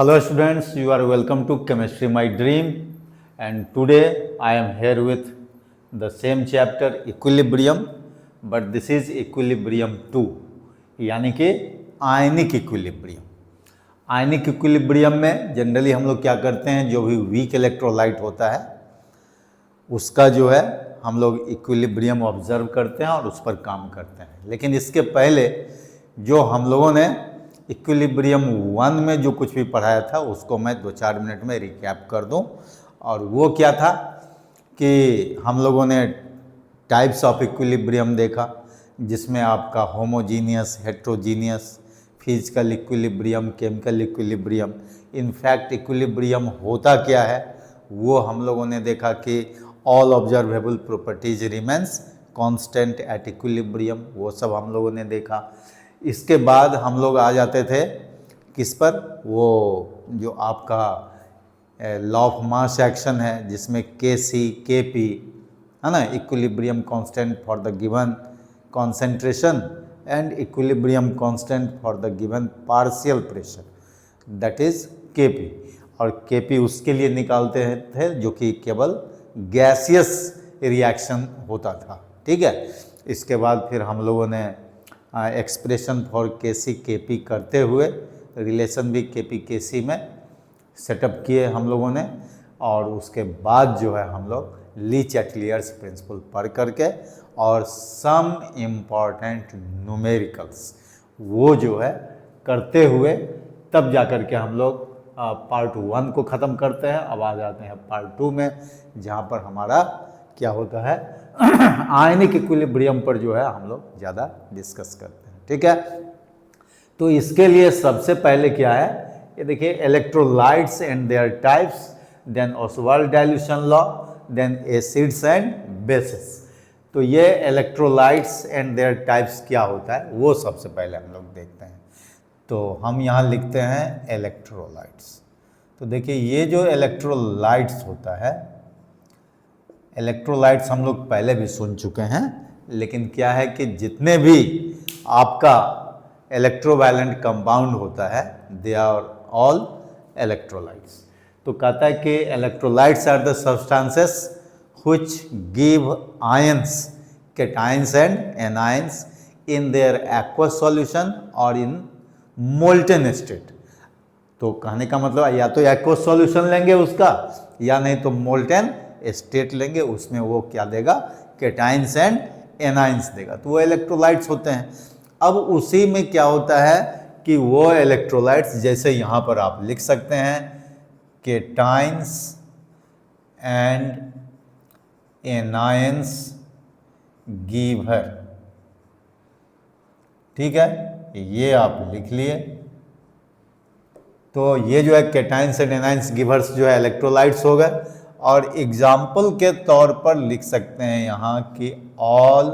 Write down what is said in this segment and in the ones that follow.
Hello students, you are welcome to Chemistry My Dream, and today I am here with the same chapter equilibrium, but this is equilibrium 2 यानी कि ionic equilibrium. Ionic equilibrium में generally हम लोग क्या करते हैं, जो भी वीक इलेक्ट्रोलाइट होता है उसका जो है हम लोग इक्विलिब्रियम ऑब्जर्व करते हैं और उस पर काम करते हैं। लेकिन इसके पहले जो हम लोगों ने इक्विलिब्रियम 1 में जो कुछ भी पढ़ाया था उसको मैं 2-4 मिनट में रिकैप कर दूं। और वो क्या था कि हम लोगों ने टाइप्स ऑफ इक्विलिब्रियम देखा, जिसमें आपका homogeneous, heterogeneous, physical equilibrium, chemical equilibrium. In fact equilibrium होता क्या है वो हम लोगों ने देखा कि all observable properties remains constant at equilibrium, वो सब हम लोगों ने देखा। इसके बाद हम लोग आ जाते थे किस पर, वो जो आपका लॉ ऑफ मास एक्शन है, जिसमें के सी के पी है ना, equilibrium constant for the given concentration and equilibrium constant for the given partial pressure, that is के पी। और के पी उसके लिए निकालते थे जो कि केवल गैसियस रिएक्शन होता था। ठीक है, इसके बाद फिर हम लोगों ने एक्सप्रेशन फॉर के सी के पी करते हुए रिलेशन भी के पी के सी में सेटअप किए हम लोगों ने। और उसके बाद जो है हम लोग ली चैटलियर्स प्रिंसिपल पढ़ करके और सम इम्पॉर्टेंट न्यूमेरिकल्स वो जो है करते हुए तब जा कर के हम लोग पार्ट 1 को ख़त्म करते हैं। अब आ जाते हैं पार्ट 2 में, जहाँ पर हमारा क्या होता है आयनिक इक्विलिब्रियम पर जो है हम लोग ज़्यादा डिस्कस करते हैं। ठीक है, तो इसके लिए सबसे पहले क्या है, ये देखिए electrolytes and their types, then Ostwald dilution law, then acids and bases. तो ये इलेक्ट्रोलाइट्स एंड देयर टाइप्स क्या होता है वो सबसे पहले हम लोग देखते हैं। तो हम यहाँ लिखते हैं इलेक्ट्रोलाइट्स। तो देखिए ये जो इलेक्ट्रोलाइट्स होता है, इलेक्ट्रोलाइट्स हम लोग पहले भी सुन चुके हैं, लेकिन क्या है कि जितने भी आपका इलेक्ट्रोवैलेंट कंपाउंड होता है दे आर ऑल इलेक्ट्रोलाइट्स। तो कहता है कि electrolytes are the substances which give ions, cations and anions in their aqueous solution और इन मोल्टेन स्टेट। तो कहने का मतलब या तो एक्वस सॉल्यूशन लेंगे उसका, या नहीं तो मोल्टेन स्टेट लेंगे, उसमें वो क्या देगा, कैटायंस एंड एनायंस देगा। तो वो इलेक्ट्रोलाइट्स होते हैं। अब उसी में क्या होता है कि वो इलेक्ट्रोलाइट्स जैसे यहाँ पर आप लिख सकते हैं कैटायंस एंड एनायंस गिवर। ठीक है, ये आप लिख लिए। तो ये जो है कैटायंस एंड एनायंस गिवर्स जो है इलेक्ट्रोलाइट्स हो गए। और एग्जाम्पल के तौर पर लिख सकते हैं यहाँ कि ऑल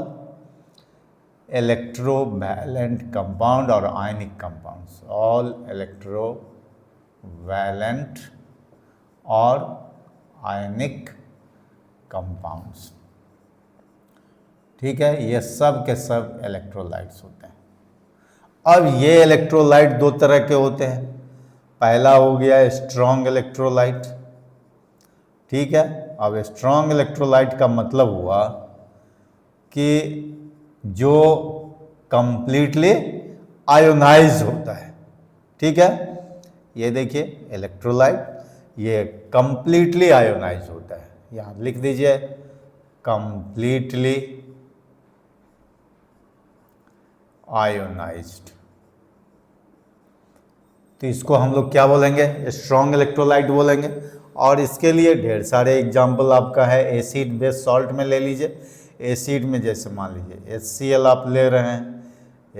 इलेक्ट्रोवैलेंट कंपाउंड और आयनिक कंपाउंड्स, ऑल इलेक्ट्रोवैलेंट और आयनिक कंपाउंड्स। ठीक है, ये सब के सब इलेक्ट्रोलाइट्स होते हैं। अब ये इलेक्ट्रोलाइट दो तरह के होते हैं। पहला हो गया स्ट्रॉन्ग इलेक्ट्रोलाइट। ठीक है, अब स्ट्रॉन्ग इलेक्ट्रोलाइट का मतलब हुआ कि जो कंप्लीटली आयोनाइज होता है। ठीक है, ये देखिए इलेक्ट्रोलाइट ये कंप्लीटली आयोनाइज होता है। यहाँ लिख दीजिए कंप्लीटली आयोनाइज्ड। तो इसको हम लोग क्या बोलेंगे, स्ट्रॉन्ग इलेक्ट्रोलाइट बोलेंगे। और इसके लिए ढेर सारे एग्जाम्पल आपका है, एसिड बेस सॉल्ट में ले लीजिए। एसिड में जैसे मान लीजिए HCl आप ले रहे हैं,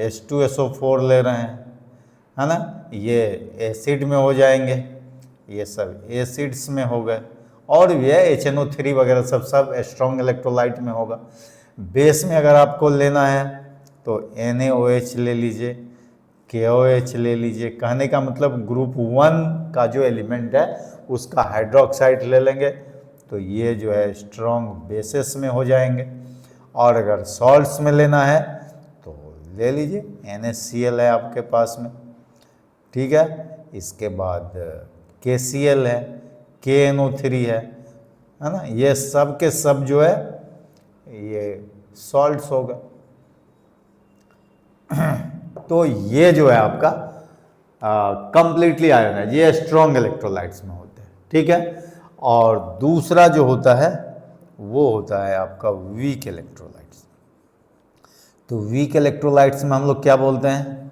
H2SO4 ले रहे हैं, है ना, ये एसिड में हो जाएंगे, ये सब एसिड्स में हो गए। और ये HNO3 वगैरह सब स्ट्रॉन्ग इलेक्ट्रोलाइट में होगा। बेस में अगर आपको लेना है तो NaOH ले लीजिए, KOH ले लीजिए। कहने का मतलब ग्रुप 1 का जो एलिमेंट है उसका हाइड्रोक्साइड ले लेंगे, तो ये जो है स्ट्रॉन्ग बेसिस में हो जाएंगे। और अगर सॉल्ट्स में लेना है तो ले लीजिए NaCl है आपके पास में। ठीक है, इसके बाद KCl है, KNO3 है ना, ये सब के सब जो है ये सॉल्ट्स होगा। तो ये जो है आपका कंप्लीटली आयोनाइज, ये स्ट्रॉन्ग इलेक्ट्रोलाइट्स में होते हैं, ठीक है। और दूसरा जो होता है वो होता है आपका वीक इलेक्ट्रोलाइट्स। तो वीक इलेक्ट्रोलाइट्स में हम लोग क्या बोलते हैं,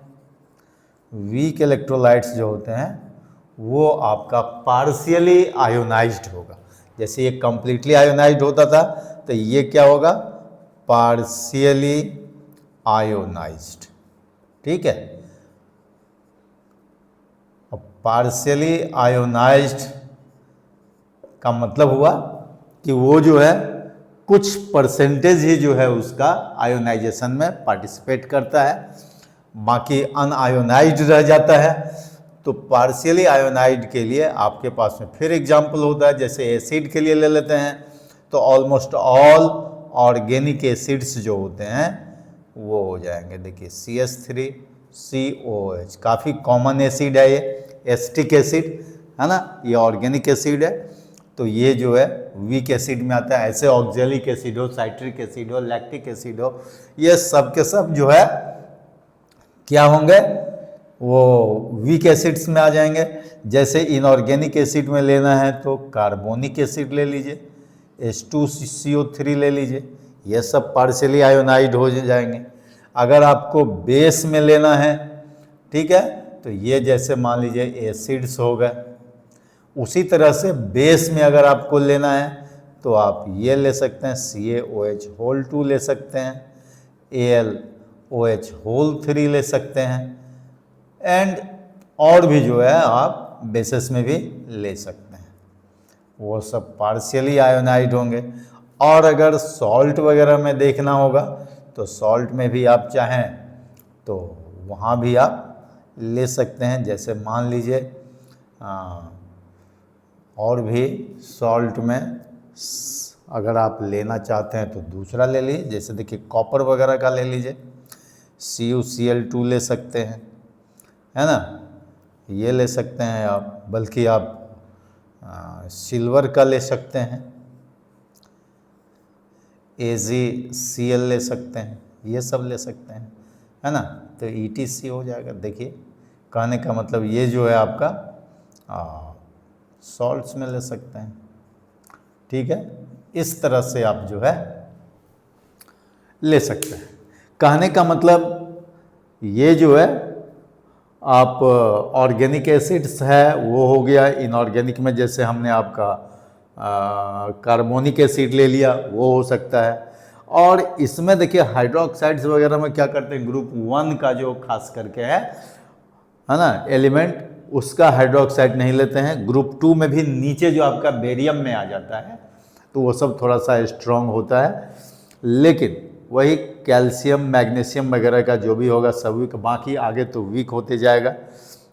वीक इलेक्ट्रोलाइट्स जो होते हैं वो आपका पार्शियली आयोनाइज्ड होगा। जैसे ये कंप्लीटली आयोनाइज्ड होता था तो ये क्या होगा, पार्शियली आयोनाइज्ड, ठीक है। अब पार्शियली आयोनाइज्ड का मतलब हुआ कि वो जो है कुछ परसेंटेज ही जो है उसका आयोनाइजेशन में पार्टिसिपेट करता है, बाकी अनआयोनाइज्ड रह जाता है। तो पार्शियली आयोनाइज्ड के लिए आपके पास में फिर एग्जाम्पल होता है, जैसे एसिड के लिए ले लेते हैं तो ऑलमोस्ट ऑल ऑर्गेनिक एसिड्स जो होते हैं वो हो जाएंगे, देखिए CH3COOH, काफ़ी कॉमन एसिड है ये, एसिटिक एसिड है ना, ये ऑर्गेनिक एसिड है। तो ये जो है वीक एसिड में आता है। ऐसे ऑक्जेलिक एसिड हो, साइट्रिक एसिड हो, लैक्टिक एसिड हो, ये सब के सब जो है क्या होंगे, वो वीक एसिड्स में आ जाएंगे। जैसे इनऑर्गेनिक एसिड में लेना है तो कार्बोनिक एसिड ले लीजिए, H2CO3 ले लीजिए, ये सब पार्शियली आयोनाइज्ड हो जाएंगे। अगर आपको बेस में लेना है, ठीक है, तो ये जैसे मान लीजिए एसिड्स हो गए, उसी तरह से बेस में अगर आपको लेना है तो आप ये ले सकते हैं, CaOH2 ले सकते हैं, AlOH3 ले सकते हैं, एंड और भी जो है आप बेसिस में भी ले सकते हैं, वो सब पार्शियली आयोनाइज्ड होंगे। और अगर सॉल्ट वगैरह में देखना होगा तो सॉल्ट में भी आप चाहें तो वहाँ भी आप ले सकते हैं। जैसे मान लीजिए और भी सॉल्ट में अगर आप लेना चाहते हैं तो दूसरा ले लीजिए, जैसे देखिए कॉपर वगैरह का ले लीजिए, CuCl2 ले सकते हैं, है ना, ये ले सकते हैं आप। बल्कि आप सिल्वर का ले सकते हैं, AgCl ले सकते हैं, ये सब ले सकते हैं, है ना। तो ETC हो जाएगा। देखिए कहने का मतलब ये जो है आपका सॉल्ट्स में ले सकते हैं, ठीक है। इस तरह से आप जो है ले सकते हैं। कहने का मतलब ये जो है आप ऑर्गेनिक एसिड्स है वो हो गया, इनऑर्गेनिक में जैसे हमने आपका कार्बोनिक एसिड ले लिया वो हो सकता है। और इसमें देखिए हाइड्रोक्साइड्स वगैरह में क्या करते हैं, ग्रुप 1 का जो खास करके है ना एलिमेंट, उसका हाइड्रोक्साइड नहीं लेते हैं। ग्रुप 2 में भी नीचे जो आपका बेरियम में आ जाता है तो वो सब थोड़ा सा स्ट्रॉन्ग होता है, लेकिन वही कैल्शियम मैग्नीशियम वगैरह का जो भी होगा सब वीक, बाकी आगे तो वीक होते जाएगा,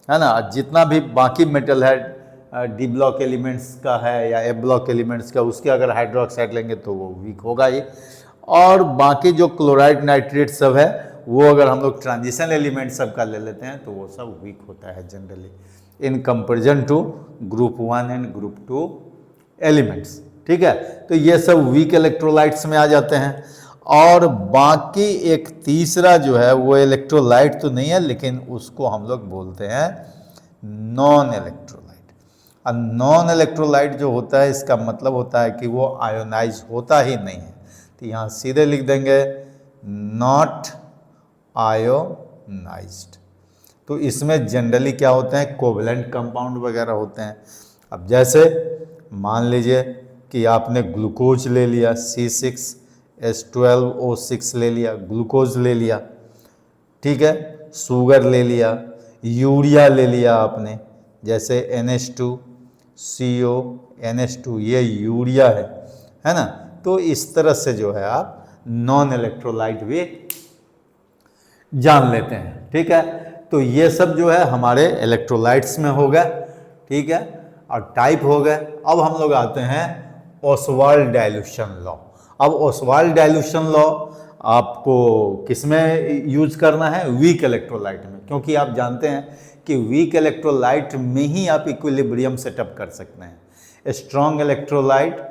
है ना। जितना भी बाकी मेटल है D ब्लॉक एलिमेंट्स का है या A ब्लॉक एलिमेंट्स का, उसके अगर हाइड्रोक्साइड लेंगे तो वो वीक होगा ही। और बाकी जो क्लोराइड नाइट्रेट सब है वो अगर हम लोग ट्रांजिशन एलिमेंट सब का ले लेते हैं तो वो सब वीक होता है generally in comparison to group 1 and group 2 elements, ठीक है। तो ये सब वीक इलेक्ट्रोलाइट्स में आ जाते हैं। और बाकी एक तीसरा जो है वो इलेक्ट्रोलाइट तो नहीं है, लेकिन उसको हम लोग बोलते हैं नॉन इलेक्ट्रोलाइट। और नॉन इलेक्ट्रोलाइट जो होता है इसका मतलब होता है कि वो आयोनाइज होता ही नहीं है। तो यहाँ सीधे लिख देंगे नॉट आयोनाइज्ड। तो इसमें जनरली क्या होते हैं, कोवलेंट कंपाउंड वगैरह होते हैं। अब जैसे मान लीजिए कि आपने ग्लूकोज ले लिया, C6H12O6 ले लिया, ग्लूकोज ले लिया, ठीक है, शुगर ले लिया, यूरिया ले लिया आपने, जैसे NH2CO NH2 ये यूरिया है ना। तो इस तरह से जो है आप नॉन इलेक्ट्रोलाइट भी जान लेते हैं, ठीक है। तो ये सब जो है हमारे इलेक्ट्रोलाइट्स में हो गए, ठीक है, और टाइप हो गए। अब हम लोग आते हैं ओसवाल्ड डाइल्यूशन लॉ। अब ओसवाल्ड डाइल्यूशन लॉ आपको किस में यूज करना है, वीक इलेक्ट्रोलाइट में, क्योंकि आप जानते हैं कि वीक इलेक्ट्रोलाइट में ही आप इक्विलिब्रियम सेटअप कर सकते हैं। स्ट्रॉन्ग इलेक्ट्रोलाइट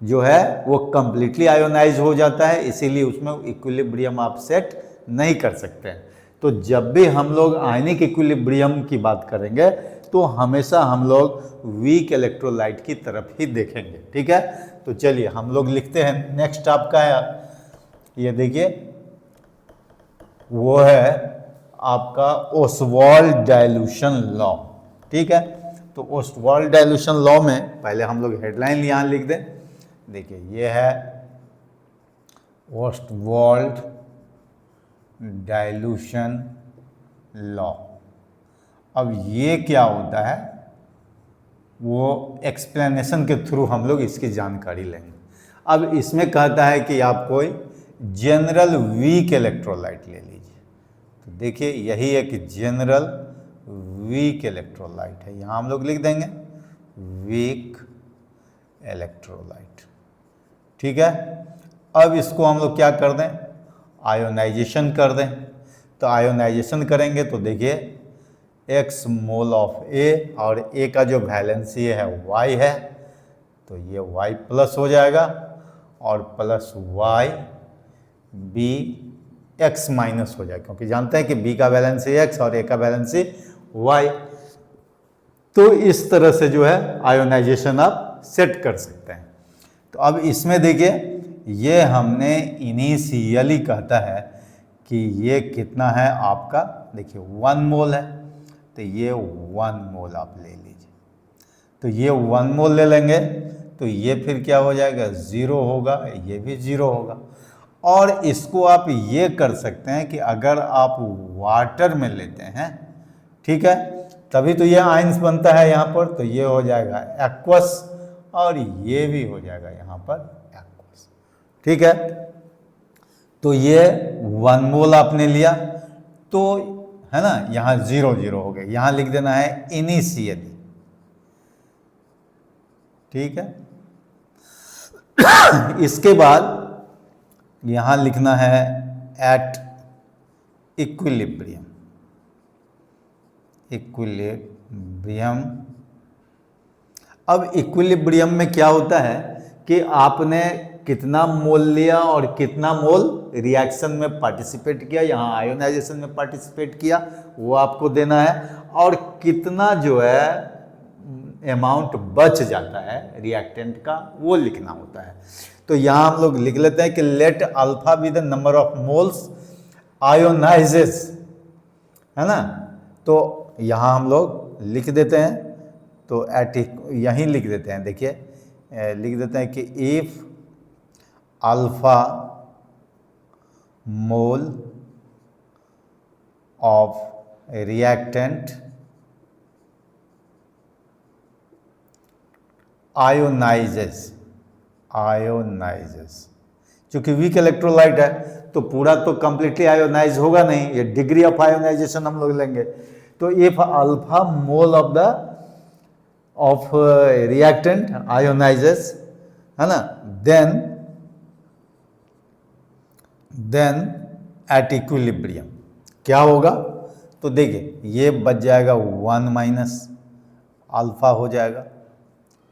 जो है वो कंप्लीटली आयोनाइज हो जाता है, इसीलिए उसमें इक्विलिब्रियम आप सेट नहीं कर सकते हैं। तो जब भी हम लोग आयनिक इक्विलिब्रियम की बात करेंगे तो हमेशा हम लोग वीक इलेक्ट्रोलाइट की तरफ ही देखेंगे, ठीक है। तो चलिए हम लोग लिखते हैं। नेक्स्ट आपका है, ये देखिए, वो है आपका ओस्वाल्ड डाइल्यूशन लॉ, ठीक है। तो ओस्वाल्ड डाइल्यूशन लॉ में पहले हम लोग हेडलाइन यहाँ लिख दें। देखिए ये है ओस्वाल्ड डाइल्यूशन लॉ। अब ये क्या होता है वो एक्सप्लेनेशन के थ्रू हम लोग इसकी जानकारी लेंगे। अब इसमें कहता है कि आप कोई जनरल वीक इलेक्ट्रोलाइट ले लीजिए। तो देखिए यही है कि जनरल वीक इलेक्ट्रोलाइट है, यहाँ हम लोग लिख देंगे वीक इलेक्ट्रोलाइट, ठीक है। अब इसको हम लोग क्या कर दें, आयोनाइजेशन कर दें। तो आयोनाइजेशन करेंगे तो देखिए x मोल ऑफ A और A का जो वैलेंसी है Y है, तो ये Y प्लस हो जाएगा और plus Y B X minus हो जाएगा, क्योंकि जानते हैं कि B का वैलेंसी X और A का वैलेंसी Y। तो इस तरह से जो है आयोनाइजेशन आप सेट कर सकते हैं। तो अब इसमें देखिए ये हमने इनिशियली कहता है कि ये कितना है आपका, देखिए 1 मोल है, तो ये 1 मोल आप ले लीजिए। तो ये 1 मोल ले लेंगे तो ये फिर क्या हो जाएगा, 0 होगा, ये भी 0 होगा। और इसको आप ये कर सकते हैं कि अगर आप वाटर में लेते हैं, ठीक है, तभी तो ये आयंस बनता है यहाँ पर, तो ये हो जाएगा एक्वस और ये भी हो जाएगा यहाँ पर एक्वस, ठीक है। तो ये 1 मोल आपने लिया तो है ना, यहाँ 0 0 हो गए, यहाँ लिख देना है इनिशियली, ठीक है। इसके बाद यहाँ लिखना है एट इक्विलिब्रियम, इक्विलिब्रियम। अब इक्विलिब्रियम में क्या होता है कि आपने कितना मोल लिया और कितना मोल रिएक्शन में पार्टिसिपेट किया, यहाँ आयोनाइजेशन में पार्टिसिपेट किया, वो आपको देना है। और कितना जो है अमाउंट बच जाता है रिएक्टेंट का, वो लिखना होता है। तो यहाँ हम लोग लिख लेते हैं कि let alpha be the number of moles ionises, है ना। तो यहाँ हम लोग लिख देते हैं, तो एट यहीं लिख देते हैं, देखिए लिख देते हैं कि if alpha mole of reactant ionises, चूंकि वीक इलेक्ट्रोलाइट है तो पूरा तो कंप्लीटली आयोनाइज होगा नहीं, ये डिग्री ऑफ आयोनाइजेशन हम लोग लेंगे। तो if alpha mole of reactant ionises, है ना, देन एट इक्विलिब्रियम क्या होगा, तो देखिए ये बच जाएगा 1 माइनस अल्फा हो जाएगा,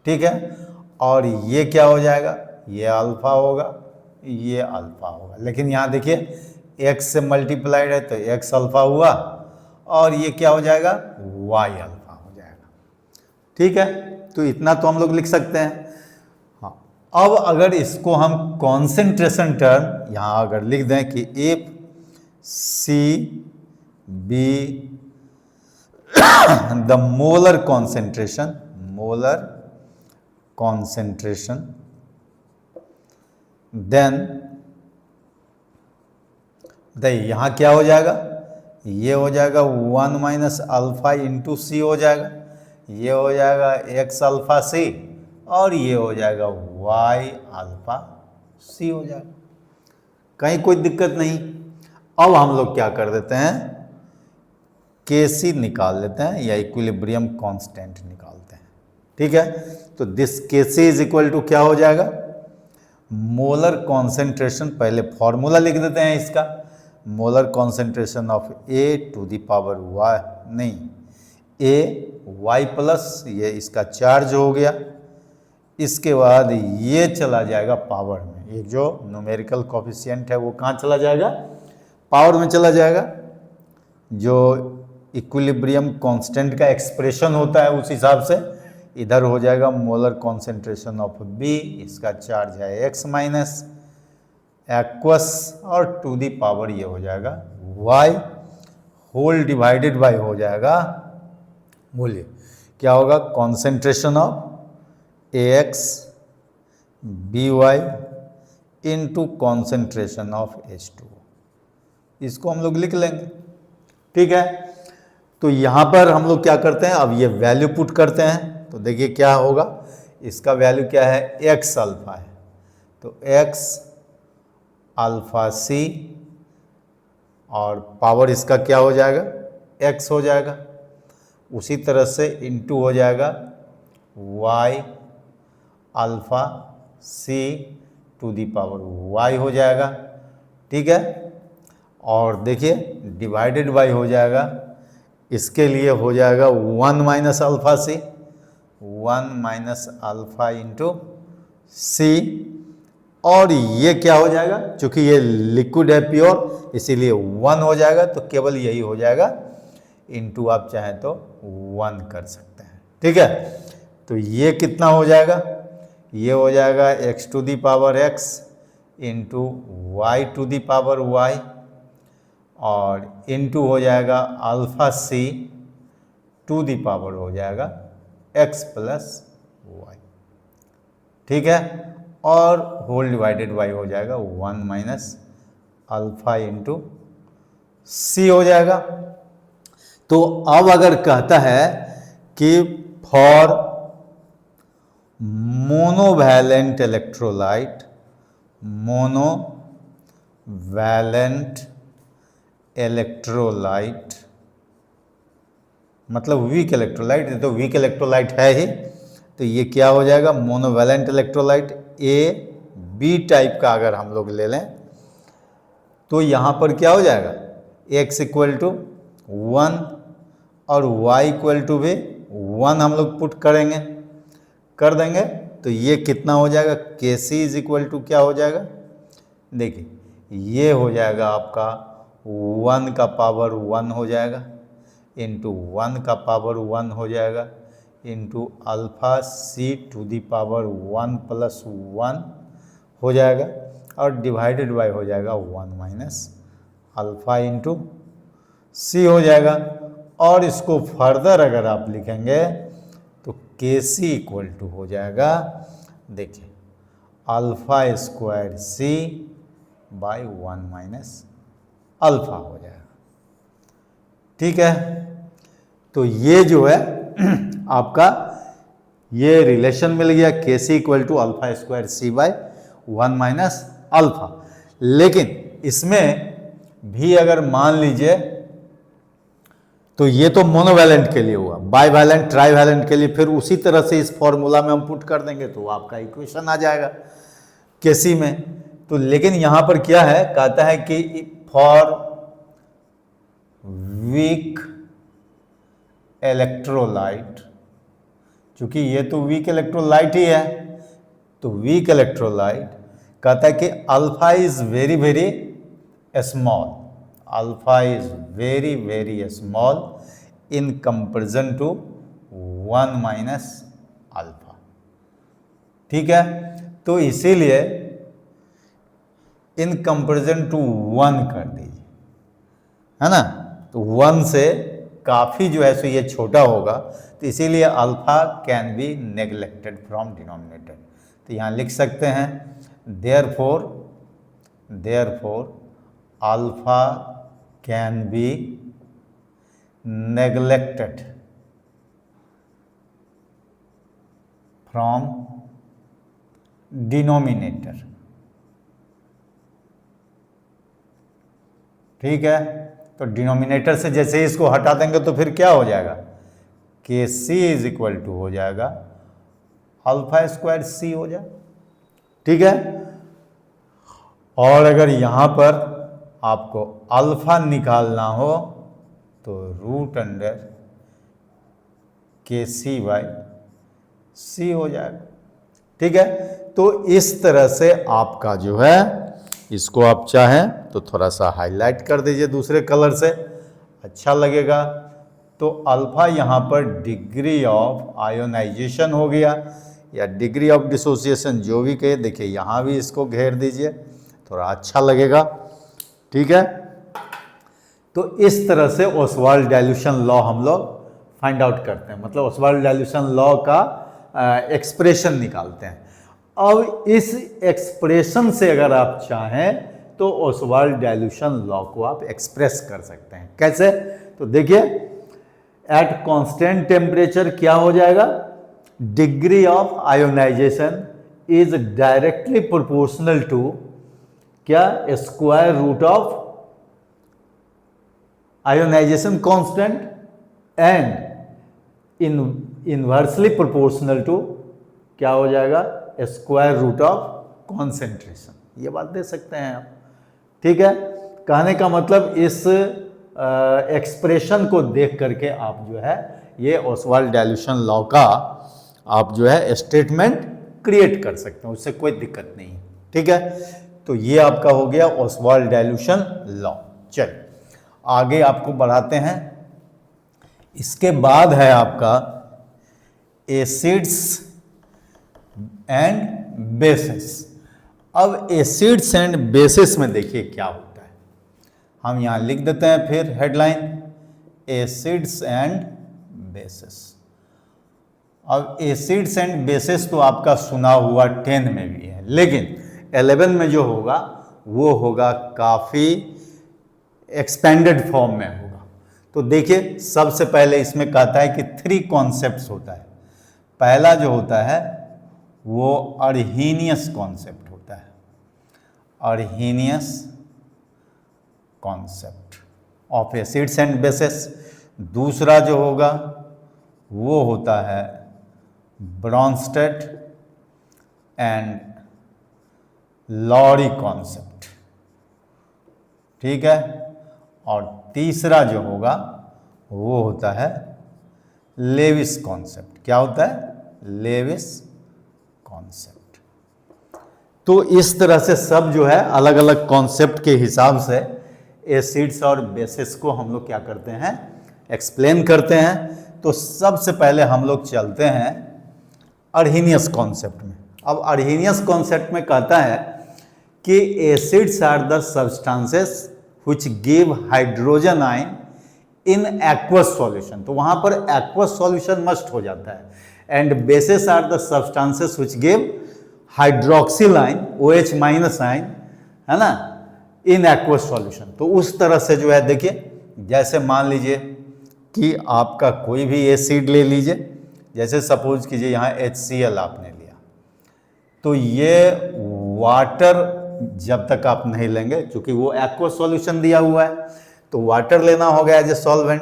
ठीक है। और ये क्या हो जाएगा, ये अल्फा होगा, ये अल्फा होगा। लेकिन यहाँ देखिए x से मल्टीप्लाइड है तो x अल्फा हुआ और ये क्या हो जाएगा, y अल्फा हो जाएगा, ठीक है। तो इतना तो हम लोग लिख सकते हैं। हाँ, अब अगर इसको हम कॉन्सेंट्रेशन टर्म यहाँ अगर लिख दें कि if C be the molar concentration then यहाँ क्या हो जाएगा, ये हो जाएगा 1 माइनस अल्फा इंटू सी हो जाएगा, ये हो जाएगा x अल्फा सी और ये हो जाएगा y अल्फा सी हो जाएगा। कहीं कोई दिक्कत नहीं। अब हम लोग क्या कर देते हैं, Kc निकाल लेते हैं या इक्विलिब्रियम कांस्टेंट निकालते हैं, ठीक है। तो this Kc is equal to क्या हो जाएगा, मोलर कॉन्सेंट्रेशन, पहले फॉर्मूला लिख देते हैं इसका, molar concentration of A to the power y, नहीं ए वाई प्लस, ये इसका चार्ज हो गया। इसके बाद ये चला जाएगा पावर में, ये जो न्यूमेरिकल कोफिशिएंट है वो कहाँ चला जाएगा, पावर में चला जाएगा। जो इक्विलिब्रियम कांस्टेंट का एक्सप्रेशन होता है उस हिसाब से इधर हो जाएगा मोलर कॉन्सेंट्रेशन ऑफ बी, इसका चार्ज है एक्स माइनस एक्वस और टू दी पावर ये हो जाएगा वाई होल डिवाइडेड बाय हो जाएगा, बोलिए क्या होगा, concentration of A X B Y into concentration of H2। इसको हम लोग लिख लेंगे, ठीक है। तो यहाँ पर हम लोग क्या करते हैं, अब ये वैल्यू पुट करते हैं, तो देखिए क्या होगा, इसका वैल्यू क्या है, एक्स अल्फा है, तो एक्स अल्फा सी और पावर इसका क्या हो जाएगा, एक्स हो जाएगा। उसी तरह से इनटू हो जाएगा Y alpha C to the power Y हो जाएगा, ठीक है। और देखिए डिवाइडेड बाय हो जाएगा, इसके लिए हो जाएगा 1 माइनस अल्फा सी, 1 माइनस अल्फा इंटू सी, और ये क्या हो जाएगा, चूंकि ये लिक्विड है प्योर इसीलिए 1 हो जाएगा, तो केवल यही हो जाएगा, इंटू आप चाहें तो 1 कर सकते हैं, ठीक है। तो ये कितना हो जाएगा, ये हो जाएगा X to the power X into Y to the power Y और इनटू हो जाएगा alpha C to the power हो जाएगा एक्स प्लस वाई, ठीक है। और होल डिवाइडेड बाई हो जाएगा 1 माइनस अल्फा इंटू सी हो जाएगा। तो अब अगर कहता है कि for monovalent electrolyte, monovalent electrolyte मतलब वीक इलेक्ट्रोलाइट, ये तो वीक इलेक्ट्रोलाइट है ही, तो ये क्या हो जाएगा, monovalent electrolyte A B type का अगर हम लोग ले लें तो यहाँ पर क्या हो जाएगा, x इक्वल टू 1 और y इक्वल टू भी 1 हम लोग पुट करेंगे, कर देंगे, तो ये कितना हो जाएगा, Kc इज इक्वल टू क्या हो जाएगा, देखिए ये हो जाएगा आपका 1 का पावर 1 हो जाएगा इंटू 1 का पावर 1 हो जाएगा into alpha C to the power 1 plus 1 हो जाएगा और डिवाइडेड बाय हो जाएगा 1 माइनस अल्फा इंटू सी हो जाएगा। और इसको फर्दर अगर आप लिखेंगे तो के सी इक्वल टू हो जाएगा, देखिए alpha square C by 1 minus alpha हो जाएगा, ठीक है। तो ये जो है आपका ये रिलेशन मिल गया, K C equal to alpha square C by 1 minus alpha. लेकिन इसमें भी अगर मान लीजिए, तो ये तो मोनोवैलेंट के लिए हुआ, बाईवैलेंट ट्राईवैलेंट के लिए फिर उसी तरह से इस फॉर्मूला में हम पुट कर देंगे तो आपका इक्वेशन आ जाएगा केसी में। तो लेकिन यहां पर क्या है, कहता है कि फॉर वीक इलेक्ट्रोलाइट, चूंकि ये तो वीक इलेक्ट्रोलाइट ही है, तो वीक इलेक्ट्रोलाइट कहता है कि alpha is very very small, alpha is very very small in comparison to 1 minus alpha, ठीक है। तो इसीलिए इन कंपेरिजन टू 1 कर दीजिए, है ना, तो 1 से काफ़ी जो है सो ये छोटा होगा, तो इसीलिए alpha can be neglected from denominator. तो यहाँ लिख सकते हैं therefore alpha can be neglected from denominator, ठीक है। तो डिनोमिनेटर से जैसे ही इसको हटा देंगे तो फिर क्या हो जाएगा, के सी इज इक्वल टू हो जाएगा अल्फा स्क्वायर सी हो जाए, ठीक है। और अगर यहाँ पर आपको अल्फा निकालना हो तो रूट अंडर KC/C हो जाएगा। ठीक है, तो इस तरह से आपका जो है, इसको आप चाहें तो थोड़ा सा हाईलाइट कर दीजिए दूसरे कलर से, अच्छा लगेगा। तो अल्फा यहाँ पर डिग्री ऑफ आयोनाइजेशन हो गया या डिग्री ऑफ डिसोसिएशन, जो भी कहे। देखिए यहाँ भी इसको घेर दीजिए, थोड़ा अच्छा लगेगा। ठीक है, तो इस तरह से ओसवाल्ड डाइल्यूशन लॉ हम लोग फाइंड आउट करते हैं, मतलब ओसवाल्ड डाइल्यूशन लॉ का एक्सप्रेशन निकालते हैं। अब इस एक्सप्रेशन से अगर आप चाहें तो ओसवाल्ड डाइल्यूशन लॉ को आप एक्सप्रेस कर सकते हैं। कैसे? तो देखिए, एट कांस्टेंट टेम्परेचर क्या हो जाएगा, degree of ionisation is directly proportional to क्या, square root of ionisation constant and inversely proportional to क्या हो जाएगा, स्क्वायर रूट ऑफ कॉन्सेंट्रेशन। ये बात दे सकते हैं आप। ठीक है, कहने का मतलब इस एक्सप्रेशन को देख करके आप जो है ये ओसवाल्ड डाइल्यूशन लॉ का आप जो है स्टेटमेंट क्रिएट कर सकते हैं, उससे कोई दिक्कत नहीं। ठीक है, तो ये आपका हो गया ओसवाल्ड डाइल्यूशन लॉ। चलिए आगे आपको बढ़ाते हैं। इसके बाद है आपका एसिड्स एंड बेसिस। अब एसिड्स एंड बेसिस में देखिए क्या होता है, हम यहां लिख देते हैं फिर हेडलाइन, एसिड्स एंड बेसिस। अब एसिड्स एंड बेसिस तो आपका सुना हुआ 10 में भी है, लेकिन 11 में जो होगा वो होगा काफ़ी एक्सपेंडेड फॉर्म में होगा। तो देखिए, सबसे पहले इसमें कहता है कि 3 कॉन्सेप्ट्स होता है। पहला जो होता है वो अर्हीनियस कॉन्सेप्ट होता है, Arrhenius concept of acids and bases. दूसरा जो होगा वो होता है ब्रॉन्स्टेड एंड लॉरी कॉन्सेप्ट। ठीक है, और तीसरा जो होगा वो होता है लेविस कॉन्सेप्ट। क्या होता है? Lewis concept. तो इस तरह से सब जो है अलग अलग कॉन्सेप्ट के हिसाब से एसिड्स और बेसिस को हम लोग क्या करते हैं, एक्सप्लेन करते हैं। तो सबसे पहले हम लोग चलते हैं अर्हीनियस कॉन्सेप्ट में। अब अर्हीनियस कॉन्सेप्ट में कहता है कि acids are the substances which give hydrogen ion in aqueous solution। तो वहां पर aqueous solution must हो जाता है। and bases are the substances which give hydroxyl ion, OH minus ion, है ना, in aqueous solution। तो उस तरह से जो है देखिए, जैसे मान लीजिए कि आपका कोई भी एसिड ले लीजिए, जैसे सपोज कीजिए यहाँ HCl आपने लिया, तो ये वाटर जब तक आप नहीं लेंगे, क्योंकि वो एक्वस सॉल्यूशन दिया हुआ है, तो वाटर लेना होगा एज ए सॉल्वेंट।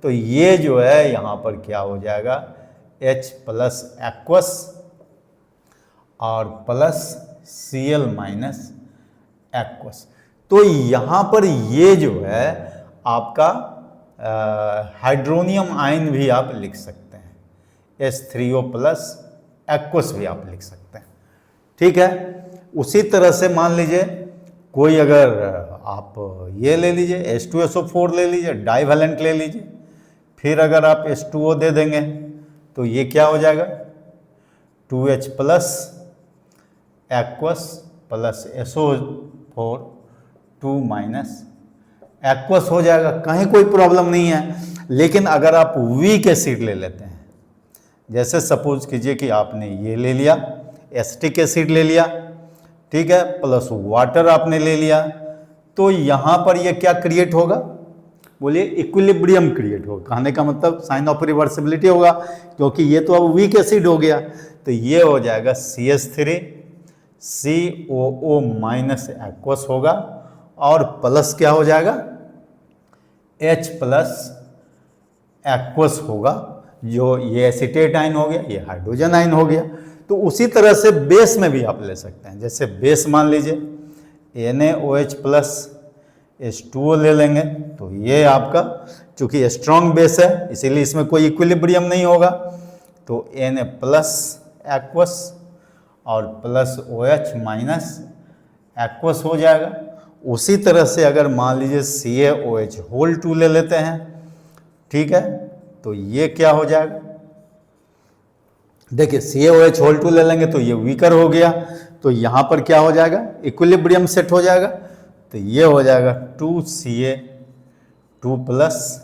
तो ये जो है यहाँ पर क्या हो जाएगा, H प्लस एक्वस और प्लस Cl माइनस एक्वस। तो यहाँ पर ये जो है आपका हाइड्रोनियम आयन भी आप लिख सकते हैं, H3O प्लस एक्वस भी आप लिख सकते हैं। ठीक है, उसी तरह से मान लीजिए कोई अगर आप ये ले लीजिए H2SO4 ले लीजिए, डाइवैलेंट ले लीजिए, फिर अगर आप H2O दे देंगे तो ये क्या हो जाएगा, 2H plus aqueous plus SO4 2 minus aqueous हो जाएगा, कहीं कोई प्रॉब्लम नहीं है। लेकिन अगर आप वीक एसिड ले लेते हैं, जैसे सपोज कीजिए कि आपने ये ले लिया, एसिटिक एसिड ले लिया, ठीक है, प्लस वाटर आपने ले लिया, तो यहाँ पर ये क्या क्रिएट होगा, बोलिए इक्विलिब्रियम क्रिएट होगा। कहने का मतलब साइन ऑफ रिवर्सिबिलिटी होगा, क्योंकि ये तो अब वीक एसिड हो गया। तो ये हो जाएगा CH3 COO माइनस एक्वस होगा, और प्लस क्या हो जाएगा, H प्लस एक्वस होगा, जो ये एसिटेट आयन हो गया, ये हाइड्रोजन आयन हो गया। तो उसी तरह से बेस में भी आप ले सकते हैं। जैसे बेस मान लीजिए NaOH प्लस H2O ले लेंगे, तो ये आपका चूंकि स्ट्रॉन्ग बेस है इसीलिए इसमें कोई इक्विलिब्रियम नहीं होगा, तो Na प्लस एक्वस और प्लस OH माइनस एक्वस हो जाएगा। उसी तरह से अगर मान लीजिए CaOH होल 2 ले लेते हैं, ठीक है, तो ये क्या हो जाएगा, देखिए CaOH होल 2 ले लेंगे तो ये वीकर हो गया, तो यहाँ पर क्या हो जाएगा, इक्विलिब्रियम सेट हो जाएगा, तो ये हो जाएगा 2Ca2 प्लस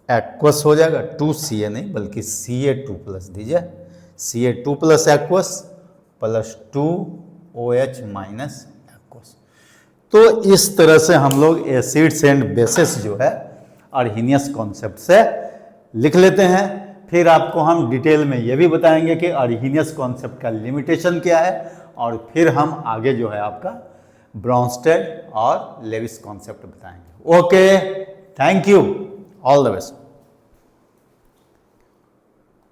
एक्वस हो जाएगा, 2Ca नहीं बल्कि Ca2 प्लस दीजिए, Ca2 plus aqueous plus 2OH minus aqueous. तो इस तरह से हम लोग एसिड्स एंड बेसिस जो है अर्हीनियस कॉन्सेप्ट से लिख लेते हैं। फिर आपको हम डिटेल में ये भी बताएंगे कि अर्हीनियस कॉन्सेप्ट का लिमिटेशन क्या है, और फिर हम आगे जो है आपका ब्रॉन्स्टेड और लेविस कॉन्सेप्ट बताएंगे। Okay, thank you, all the best.